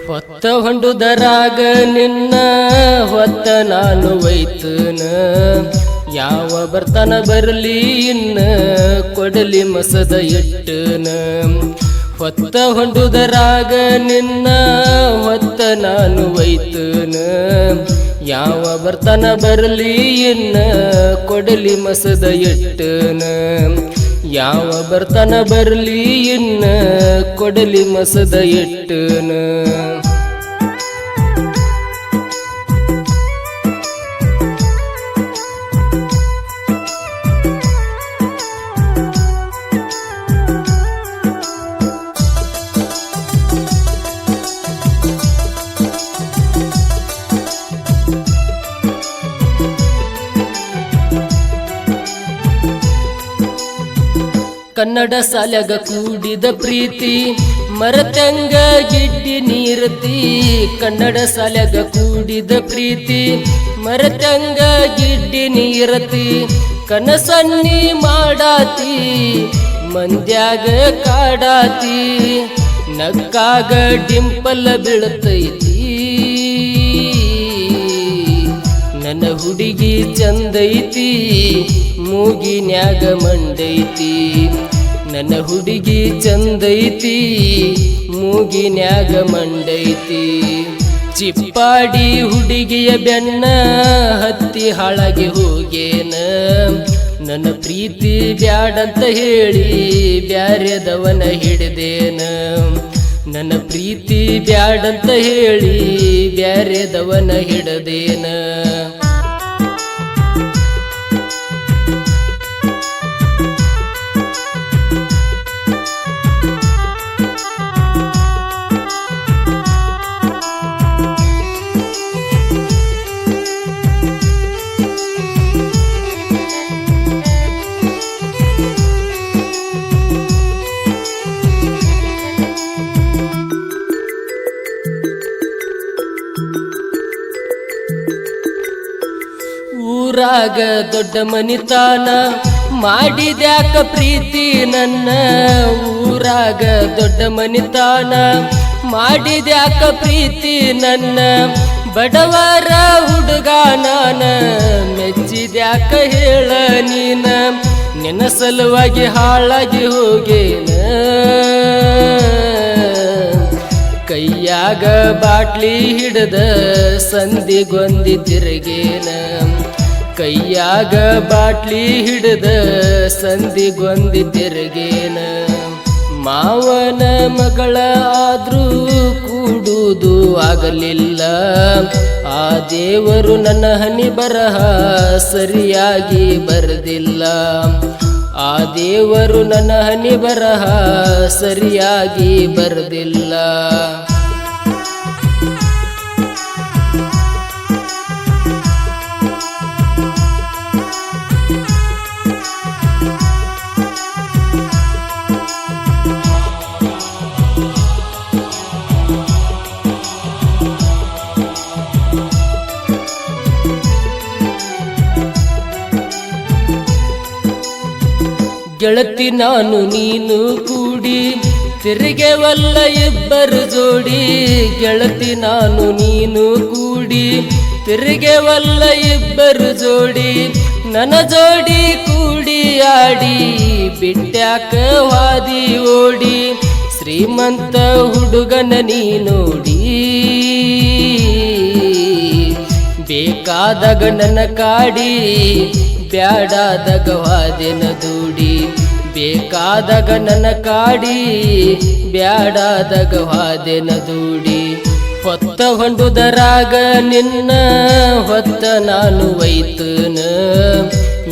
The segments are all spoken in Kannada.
ಹೊತ್ತ ಹೊಂಡುದರಾಗ ನಿನ್ನ ಹೊತ್ತ ನಾನು ಒಯ್ತನ ಯಾವ ಬರ್ತಾನ ಬರಲಿ ಇನ್ನ ಕೊಡಲಿ ಮಸದ ಇಟ್ಟನ ಹೊತ್ತ ಹೊಂಡುದರಾಗ ನಿನ್ನ ಹೊತ್ತ ನಾನು ಒಯ್ತನ ಯಾವ ಬರ್ತಾನ ಬರಲಿ ಇನ್ನ ಕೊಡಲಿ ಮಸದ ಇಟ್ಟನ ಯಾವ ಬರ್ತಾನ ಬರಲಿ ಇನ್ನ ಕೊಡಲಿ ಮಸದ ಇಟ್ಟನ ಕನ್ನಡ ಸಾಲ್ಯಾಗ ಕೂಡಿದ ಪ್ರೀತಿ ಮರತಂಗ ಗಿಡ್ಡಿ ನೀರತಿ ಕನ್ನಡ ಸಾಲ್ಯಾಗ ಕೂಡಿದ ಪ್ರೀತಿ ಮರತಂಗ ಗಿಡ್ಡಿ ನೀರತಿ ಕನಸನ್ನಿ ಮಾಡಾತಿ ಮಂದ್ಯಾಗ ಕಾಡಾತಿ ನಕ್ಕಾಗ ಡಿಂಪಲ್ ಬೀಳತೈತಿ ನನ್ನ ಹುಡುಗಿ ಚಂದೈತಿ ಮೂಗಿನ್ಯಾಗ ಮಂಡೈತಿ ನನ್ನ ಹುಡುಗಿ ಚಂದೈತಿ ಮೂಗಿನ್ಯಾಗ ಮಂಡೈತಿ ಚಿಪ್ಪಾಡಿ ಹುಡುಗಿಯ ಬೆನ್ನ ಹತ್ತಿ ಹಾಳಾಗಿ ಹೋಗೇನ ನನ್ನ ಪ್ರೀತಿ ಬ್ಯಾಡಂತ ಹೇಳಿ ಬ್ಯಾರೆದವನ ಹಿಡ್ದೇನ ನನ್ನ ಪ್ರೀತಿ ಬ್ಯಾಡಂತ ಹೇಳಿ ಬ್ಯಾರೆದವನ ಹಿಡದೇನ ಊರಾಗ ದೊಡ್ಡ ಮನಿತಾನ ಮಾಡಿದ್ಯಾಕ ಪ್ರೀತಿ ನನ್ನ ಊರಾಗ ದೊಡ್ಡ ಮನಿತಾನ ಮಾಡಿದ್ಯಾಕ ಪ್ರೀತಿ ನನ್ನ ಬಡವರ ಹುಡುಗ ನಾನ ಮೆಚ್ಚಿದ್ಯಾಕ ಹೇಳ ನೀನ ನಿನ್ನ ಸಲುವಾಗಿ ಹಾಳಾಗಿ ಹೋಗೇನ ಕೈಯಾಗ ಬಾಟ್ಲಿ ಹಿಡದ ಸಂದಿಗೊಂದಿ ತಿರುಗೇನ ಕೈಯಾಗ ಬಾಟ್ಲಿ ಹಿಡದ ಸಂದಿಗೊಂದಿ ತಿರುಗೇನ ಮಾವನ ಮಗಳ ಆದ್ರೂ ಕೂಡುವುದು ಆಗಲಿಲ್ಲ ಆ ದೇವರು ನನ್ನ ಹನಿ ಬರಹ ಸರಿಯಾಗಿ ಬರೆದಿಲ್ಲ ಆ ದೇವರು ನನ್ನ ಹನಿ ಬರಹ ಸರಿಯಾಗಿ ಬರೆದಿಲ್ಲ ಗೆಳತಿ ನಾನು ನೀನು ಕೂಡಿ ತಿರುಗೆವಲ್ಲ ಇಬ್ಬರು ಜೋಡಿ ಗೆಳತಿ ನಾನು ನೀನು ಕೂಡಿ ತಿರುಗೆವಲ್ಲ ಇಬ್ಬರು ಜೋಡಿ ನನ್ನ ಜೋಡಿ ಕೂಡಿ ಆಡಿ ಬಿಟ್ಟ್ಯಾಕ ವಾದಿ ಓಡಿ ಶ್ರೀಮಂತ ಹುಡುಗನ ನೀ ನೋಡಿ ಬೇಕಾದಾಗ ನನ್ನ ಕಾಡಿ ಬ್ಯಾಡಾದಾಗ ವಾದೆನ ದೂಡಿ ಬೇಕಾದಾಗ ನನ್ನ ಕಾಡಿ ಬ್ಯಾಡಾದಾಗ ವಾದೆನ ದೂಡಿ ಹೊತ್ತ ಹೊಂಡುದರಾಗ ನಿನ್ನ ಹೊತ್ತ ನಾನು ಒಯ್ತನ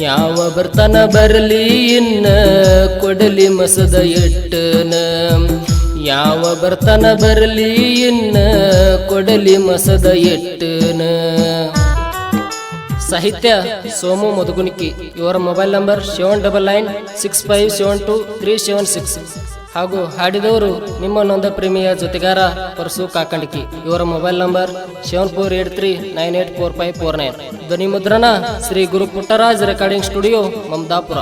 ಯಾವ ಬರ್ತಾನ ಬರಲಿ ಇನ್ನ ಕೊಡಲಿ ಮಸದ ಇಟ್ಟನ ಯಾವ ಬರ್ತಾನ ಬರಲಿ ಇನ್ನ ಕೊಡಲಿ ಮಸದ ಎಟ್ಟನ. ಸಾಹಿತ್ಯ ಸೋಮು ಮಧುಗುಣಿಕಿ. ಇವರ ಮೊಬೈಲ್ ನಂಬರ್ 7996572376 ಹಾಗೂ ಹಾಡಿದವರು ನಿಮ್ಮ ನೊಂದ ಪ್ರೇಮಿಯ ಜೊತೆಗಾರ ಪರಸು ಕಾಕಂಡಕಿ. ಇವರ ಮೊಬೈಲ್ ನಂಬರ್ 7483984549. ಧ್ವನಿ ಮುದ್ರಣ ಶ್ರೀ ಗುರು ಪುಟ್ಟರಾಜ್ ರೆಕಾರ್ಡಿಂಗ್ ಸ್ಟುಡಿಯೋ, ಮಮದಾಪುರ.